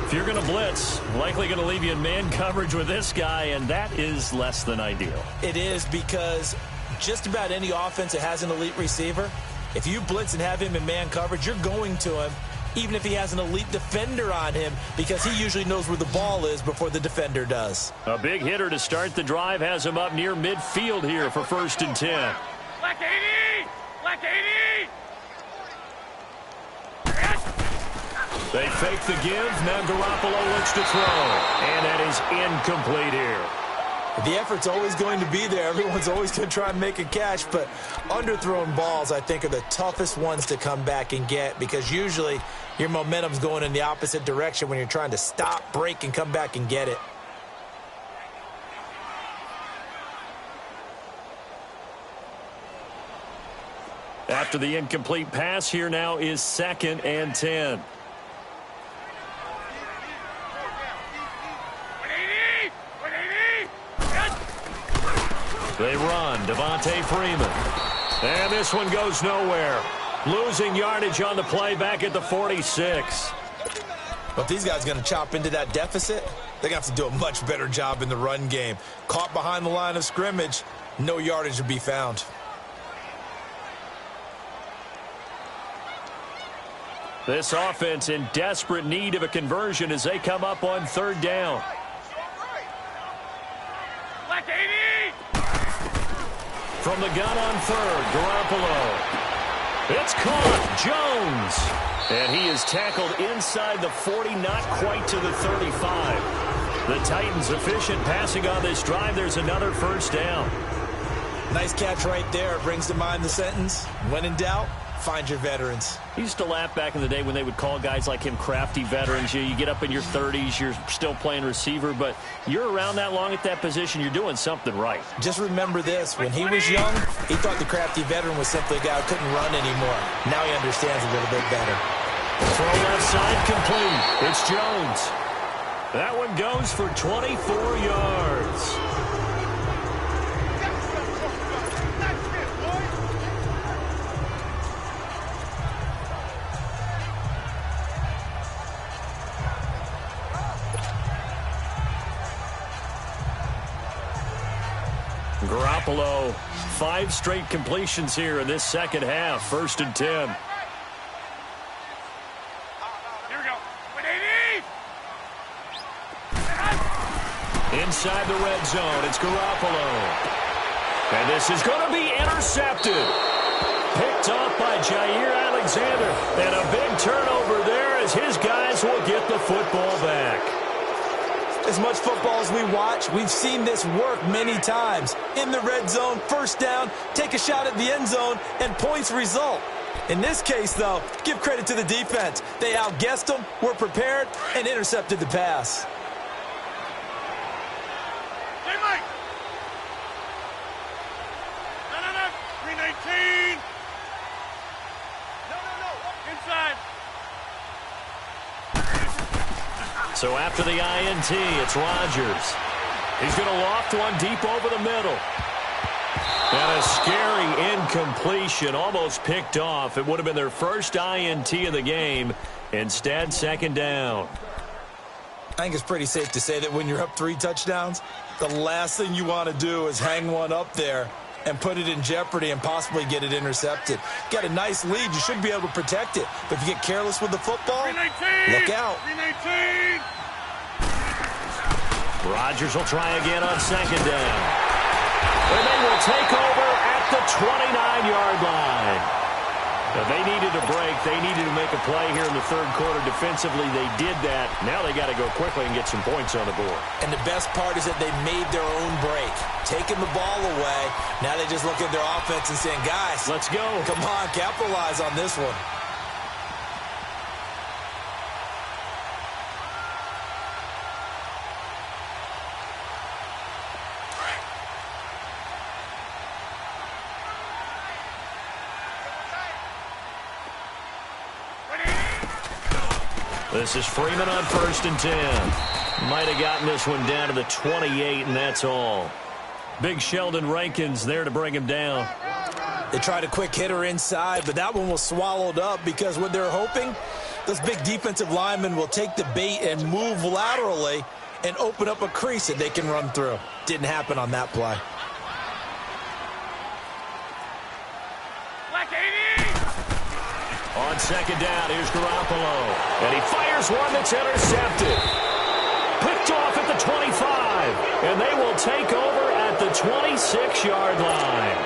If you're going to blitz, likely going to leave you in man coverage with this guy, and that is less than ideal. It is, because just about any offense that has an elite receiver, if you blitz and have him in man coverage, you're going to him, even if he has an elite defender on him, because he usually knows where the ball is before the defender does. A big hitter to start the drive has him up near midfield here for 1st and 10. Black 80! Black 80! They fake the give. Now Garoppolo looks to throw. And that is incomplete here. The effort's always going to be there. Everyone's always going to try and make a catch, but underthrown balls, I think, are the toughest ones to come back and get, because usually your momentum's going in the opposite direction when you're trying to stop, break, and come back and get it. After the incomplete pass, here now is 2nd and 10. They run, Devontae Freeman. And this one goes nowhere. Losing yardage on the play back at the 46. But if these guys are going to chop into that deficit, they're going to have to do a much better job in the run game. Caught behind the line of scrimmage, no yardage to be found. This offense in desperate need of a conversion as they come up on 3rd down. Black 80! From the gun on 3rd, Garoppolo. It's caught, Jones. And he is tackled inside the 40, not quite to the 35. The Titans efficient passing on this drive. There's another 1st down. Nice catch right there. Brings to mind the sentence, when in doubt, Find your veterans. I used to laugh back in the day when they would call guys like him crafty veterans. You get up in your 30s, you're still playing receiver, but you're around that long at that position, you're doing something right. Just remember this. When he was young, he thought the crafty veteran was simply a guy who couldn't run anymore. Now he understands a little bit better. Throw left side complete. It's Jones. That one goes for 24 yards. Garoppolo, 5 straight completions here in this second half. 1st and 10. Here we go. Inside the red zone, it's Garoppolo. And this is going to be intercepted. Picked off by Jair Alexander. And a big turnover there as his guys will get the football back. As much football as we watch, we've seen this work many times. In the red zone, 1st down, take a shot at the end zone, and points result. In this case, though, give credit to the defense. They outguessed them, were prepared, and intercepted the pass. Hey, Mike. No. 319. No. Inside. So after the INT, it's Rodgers. He's going to loft one deep over the middle. And a scary incompletion, almost picked off. It would have been their first INT of the game. Instead, 2nd down. I think it's pretty safe to say that when you're up 3 touchdowns, the last thing you want to do is hang one up there and put it in jeopardy and possibly get it intercepted. Got a nice lead. You should be able to protect it. But if you get careless with the football, 319. look out. 319. Rodgers will try again on 2nd down. And they will take over at the 29-yard line. Now, they needed a break. They needed to make a play here in the 3rd quarter. Defensively, they did that. Now they got to go quickly and get some points on the board. And the best part is that they made their own break. Taking the ball away. Now they just look at their offense and saying, guys, let's go. Come on, capitalize on this one. This is Freeman on 1st and 10. Might have gotten this one down to the 28, and that's all. Big Sheldon Rankins there to bring him down. They tried a quick hitter inside, but that one was swallowed up because what they're hoping, those big defensive linemen will take the bait and move laterally and open up a crease that they can run through. Didn't happen on that play. On 2nd down, here's Garoppolo. And he fires one that's intercepted. Picked off at the 25. And they will take over at the 26-yard line.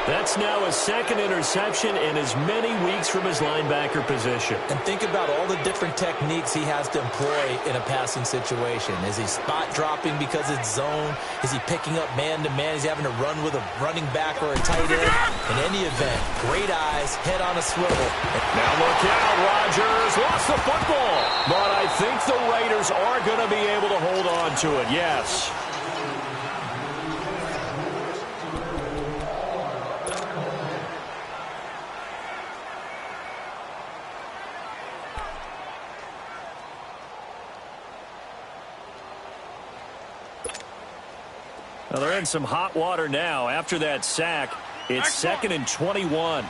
That's now a 2nd interception in as many weeks from his linebacker position. And think about all the different techniques he has to employ in a passing situation. Is he spot dropping because it's zone? Is he picking up man-to-man? Is he having to run with a running back or a tight end? In any event, great eyes, head on a swivel. Now look out, Rodgers lost the football. But I think the Raiders are going to be able to hold on to it, yes. Well, they're in some hot water now. After that sack, it's 2nd and 21. A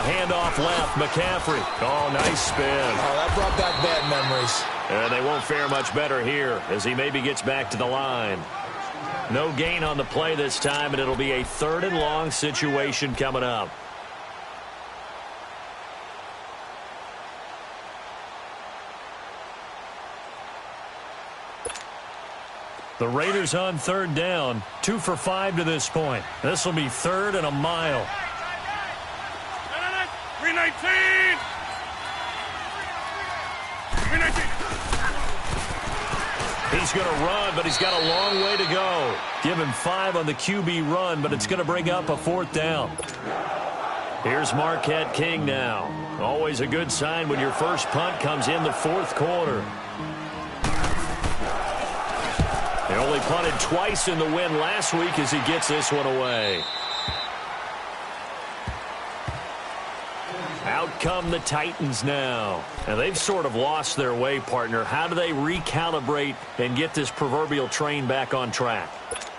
handoff left, McCaffrey. Oh, nice spin. Oh, that brought back bad memories. And they won't fare much better here as he maybe gets back to the line. No gain on the play this time, and it'll be a 3rd and long situation coming up. The Raiders on 3rd down, 2 for 5 to this point. This will be 3rd and a mile. 319. 319. He's going to run, but he's got a long way to go. Give him 5 on the QB run, but it's going to bring up a 4th down. Here's Marquette King now. Always a good sign when your first punt comes in the 4th quarter. He only punted twice in the win last week as he gets this one away. Out come the Titans now. And they've sort of lost their way, partner. How do they recalibrate and get this proverbial train back on track?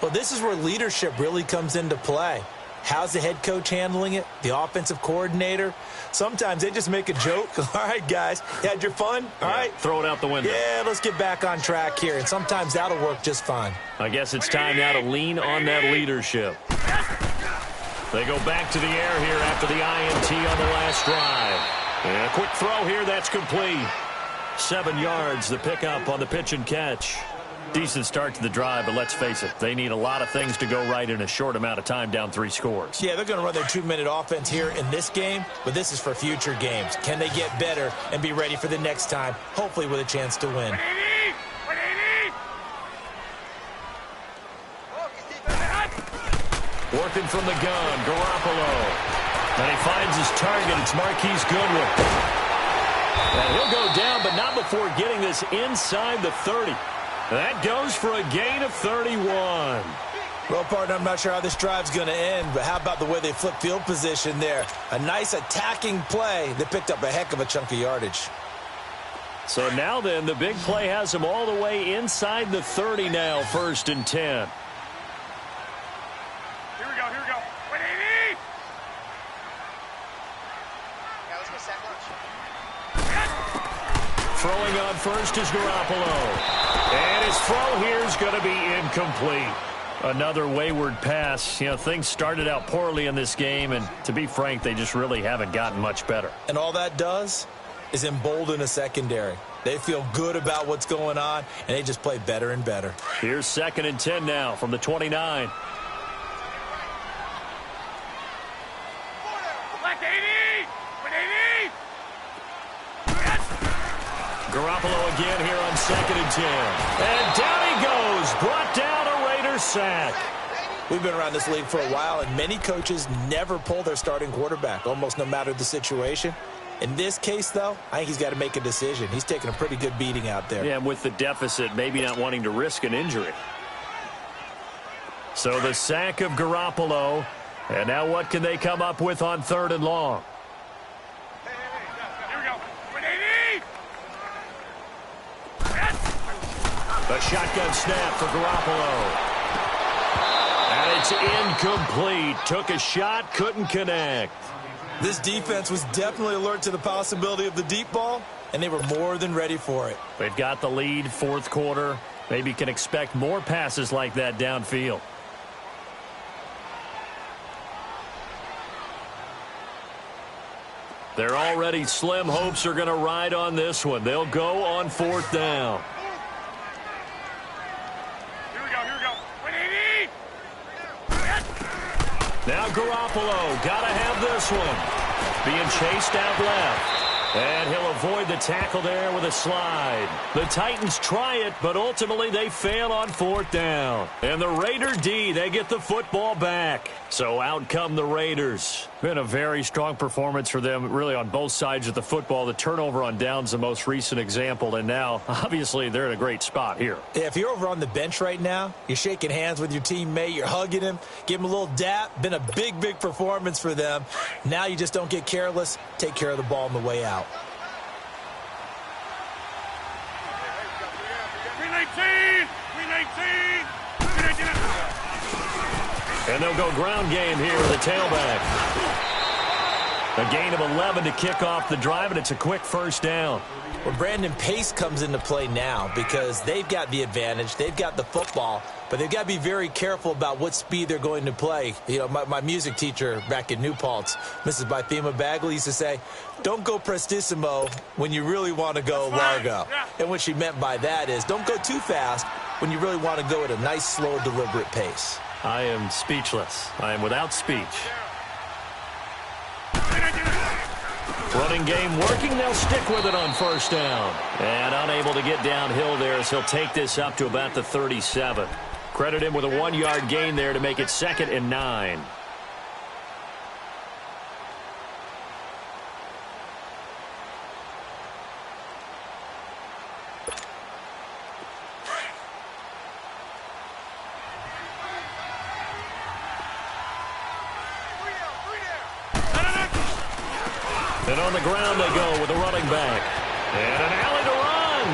Well, this is where leadership really comes into play. How's the head coach handling it? The offensive coordinator? Sometimes they just make a joke. All right, guys, you had your fun? All right. Throw it out the window. Yeah, let's get back on track here. And sometimes that'll work just fine. I guess it's time now to lean on that leadership. They go back to the air here after the INT on the last drive. And a quick throw here, that's complete. 7 yards, the pickup on the pitch and catch. Decent start to the drive, but let's face it, they need a lot of things to go right in a short amount of time, down 3 scores. Yeah, they're going to run their 2-minute offense here in this game, but this is for future games. Can they get better and be ready for the next time, hopefully with a chance to win? Working from the gun, Garoppolo. And he finds his target. It's Marquise Goodwin. And he'll go down, but not before getting this inside the 30. That goes for a gain of 31. Well, partner, I'm not sure how this drive's going to end, but how about the way they flip field position there? A nice attacking play that picked up a heck of a chunk of yardage. So now then, the big play has him all the way inside the 30 now, 1st and 10. Throwing on first is Garoppolo. And his throw here is going to be incomplete. Another wayward pass. You know, things started out poorly in this game, and to be frank, they just really haven't gotten much better. And all that does is embolden a secondary. They feel good about what's going on, and they just play better and better. Here's 2nd and 10 now from the 29. Garoppolo again here on 2nd and 10. And down he goes. Brought down a Raiders sack. We've been around this league for a while, and many coaches never pull their starting quarterback, almost no matter the situation. In this case, though, I think he's got to make a decision. He's taking a pretty good beating out there. Yeah, and with the deficit, maybe not wanting to risk an injury. So the sack of Garoppolo. And now what can they come up with on 3rd and long? A shotgun snap for Garoppolo. And it's incomplete. Took a shot, couldn't connect. This defense was definitely alert to the possibility of the deep ball, and they were more than ready for it. They've got the lead, 4th quarter. Maybe can expect more passes like that downfield. They're already slim hopes are going to ride on this one. They'll go on 4th down. Now Garoppolo, got to have this one. Being chased out left. And he'll avoid the tackle there with a slide. The Titans try it, but ultimately they fail on 4th down. And the Raider D, they get the football back. So out come the Raiders. Been a very strong performance for them, really on both sides of the football. The turnover on downs, the most recent example. And now, obviously, they're in a great spot here. Yeah, if you're over on the bench right now, you're shaking hands with your teammate, you're hugging him, give him a little dap. Been a big, big performance for them. Now you just don't get careless. Take care of the ball on the way out. 319! And they'll go ground game here with the tailback. A gain of 11 to kick off the drive, and it's a quick 1st down. Well, Brandon, pace comes into play now because they've got the advantage. They've got the football, but they've got to be very careful about what speed they're going to play. You know, my music teacher back in New Paltz, Mrs. Bythema Bagley, used to say, don't go prestissimo when you really want to go largo. And what she meant by that is don't go too fast when you really want to go at a nice, slow, deliberate pace. I am speechless. I am without speech. Running game working. They'll stick with it on first down. And unable to get downhill there as he'll take this up to about the 37. Credit him with a 1-yard gain there to make it 2nd and 9. And on the ground they go with a running back. And an alley to run.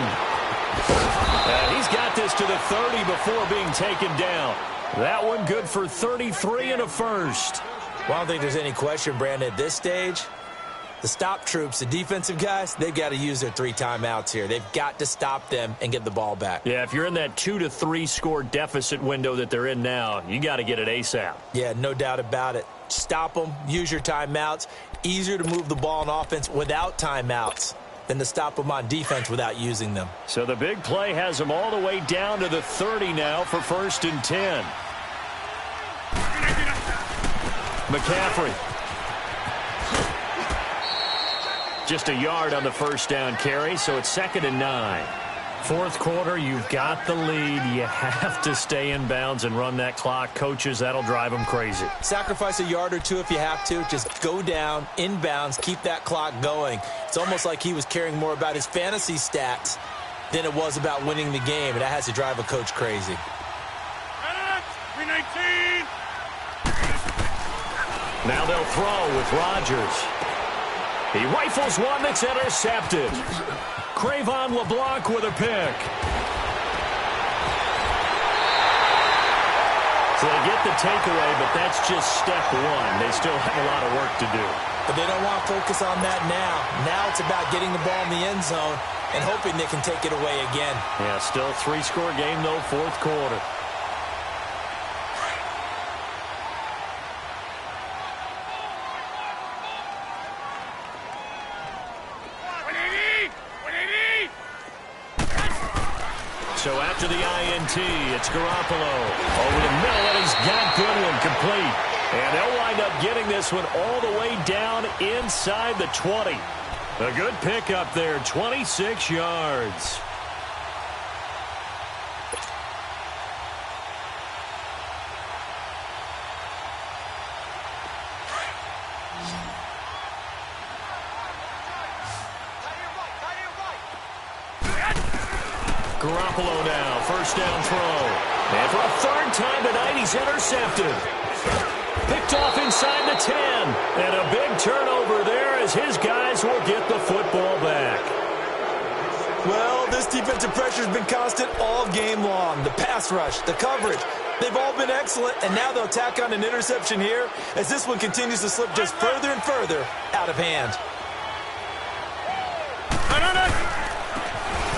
And he's got this to the 30 before being taken down. That one good for 33 and a first. Well, I don't think there's any question, Brandon, at this stage. The stop troops, the defensive guys, they've got to use their 3 timeouts here. They've got to stop them and get the ball back. Yeah, if you're in that 2 to 3 score deficit window that they're in now, you got to get it ASAP. Yeah, no doubt about it. Stop them, use your timeouts. Easier to move the ball on offense without timeouts than to stop them on defense without using them. So the big play has them all the way down to the 30 now for 1st and 10. McCaffrey. Just a yard on the first down carry, so it's 2nd and 9. Fourth quarter, you've got the lead. You have to stay in bounds and run that clock. Coaches, that'll drive them crazy. Sacrifice a yard or 2 if you have to. Just go down, in bounds, keep that clock going. It's almost like he was caring more about his fantasy stats than it was about winning the game, and that has to drive a coach crazy. 319. Now they'll throw with Rodgers. He rifles one that's intercepted. Crayvon LeBlanc with a pick. So they get the takeaway, but that's just step 1. They still have a lot of work to do. But they don't want to focus on that now. Now it's about getting the ball in the end zone and hoping they can take it away again. Yeah, still 3-score game, though, fourth quarter. So after the INT, it's Garoppolo over the middle, and he's got Goodwin complete. And they'll wind up getting this one all the way down inside the 20. A good pickup there, 26 yards. Garoppolo now, first down throw. And for a 3rd time tonight, he's intercepted. Picked off inside the 10. And a big turnover there as his guys will get the football back. Well, this defensive pressure has been constant all game long. The pass rush, the coverage, they've all been excellent, and now they'll tack on an interception here as this one continues to slip just further and further out of hand.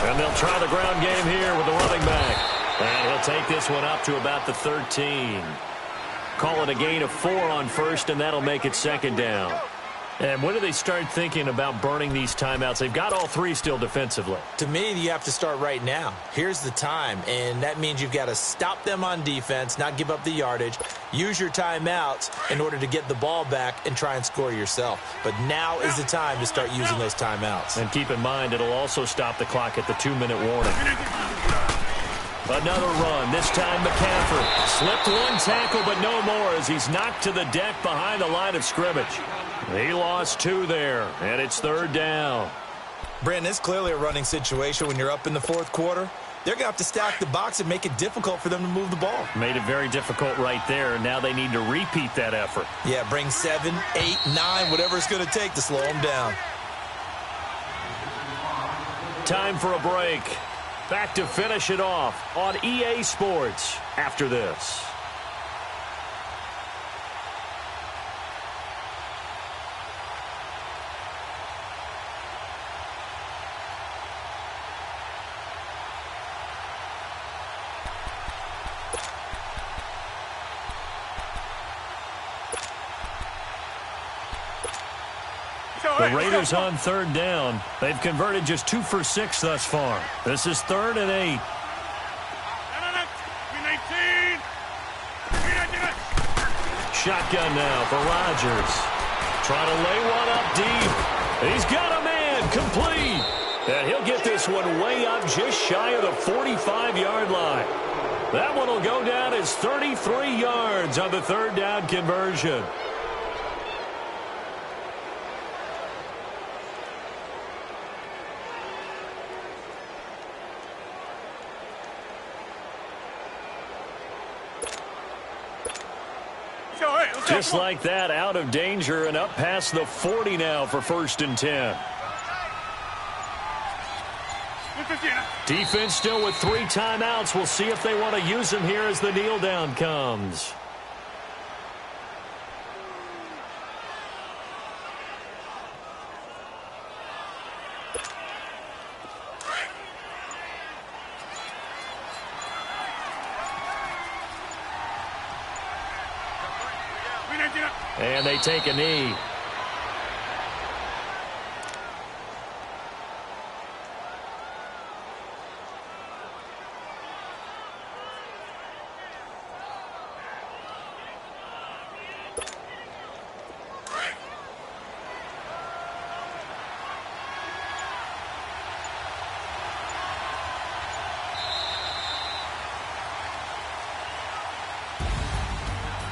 And they'll try the ground game here with the running back. And he'll take this one up to about the 13. Call it a gain of 4 on first, and that'll make it 2nd down. And when do they start thinking about burning these timeouts? They've got all 3 still defensively. To me, you have to start right now. Here's the time, and that means you've got to stop them on defense, not give up the yardage, use your timeouts in order to get the ball back and try and score yourself. But now is the time to start using those timeouts. And keep in mind, it'll also stop the clock at the 2-minute warning. Another run, this time McCaffrey. Slipped one tackle, but no more as he's knocked to the deck behind the line of scrimmage. He lost 2 there, and it's 3rd down. Brandon, it's clearly a running situation when you're up in the fourth quarter. They're going to have to stack the box and make it difficult for them to move the ball. Made it very difficult right there, and now they need to repeat that effort. Yeah, bring 7, 8, 9, whatever it's going to take to slow them down. Time for a break. Back to finish it off on EA Sports after this. The Raiders on 3rd down. They've converted just 2 for 6 thus far. This is 3rd and 8. Shotgun now for Rodgers. Trying to lay one up deep. He's got a man, complete. And he'll get this one way up just shy of the 45-yard line. That one will go down as 33 yards on the third down conversion. Just like that, out of danger and up past the 40 now for 1st and 10. Defense still with 3 timeouts. We'll see if they want to use them here as the kneel down comes. And they take a knee.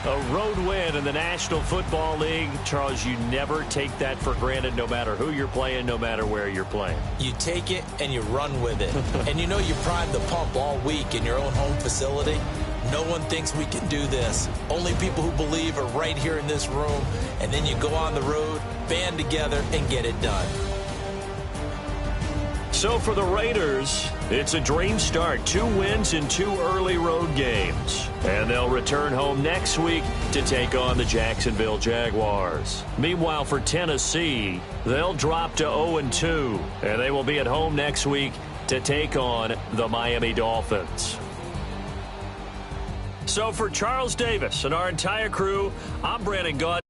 A road win in the National Football League. Charles, you never take that for granted, no matter who you're playing, no matter where you're playing. You take it and you run with it. And you know you primed the pump all week in your own home facility. No one thinks we can do this. Only people who believe are right here in this room. And then you go on the road, band together, and get it done. So for the Raiders, it's a dream start. 2 wins in 2 early road games. And they'll return home next week to take on the Jacksonville Jaguars. Meanwhile, for Tennessee, they'll drop to 0-2. And they will be at home next week to take on the Miami Dolphins. So for Charles Davis and our entire crew, I'm Brandon Gaudin.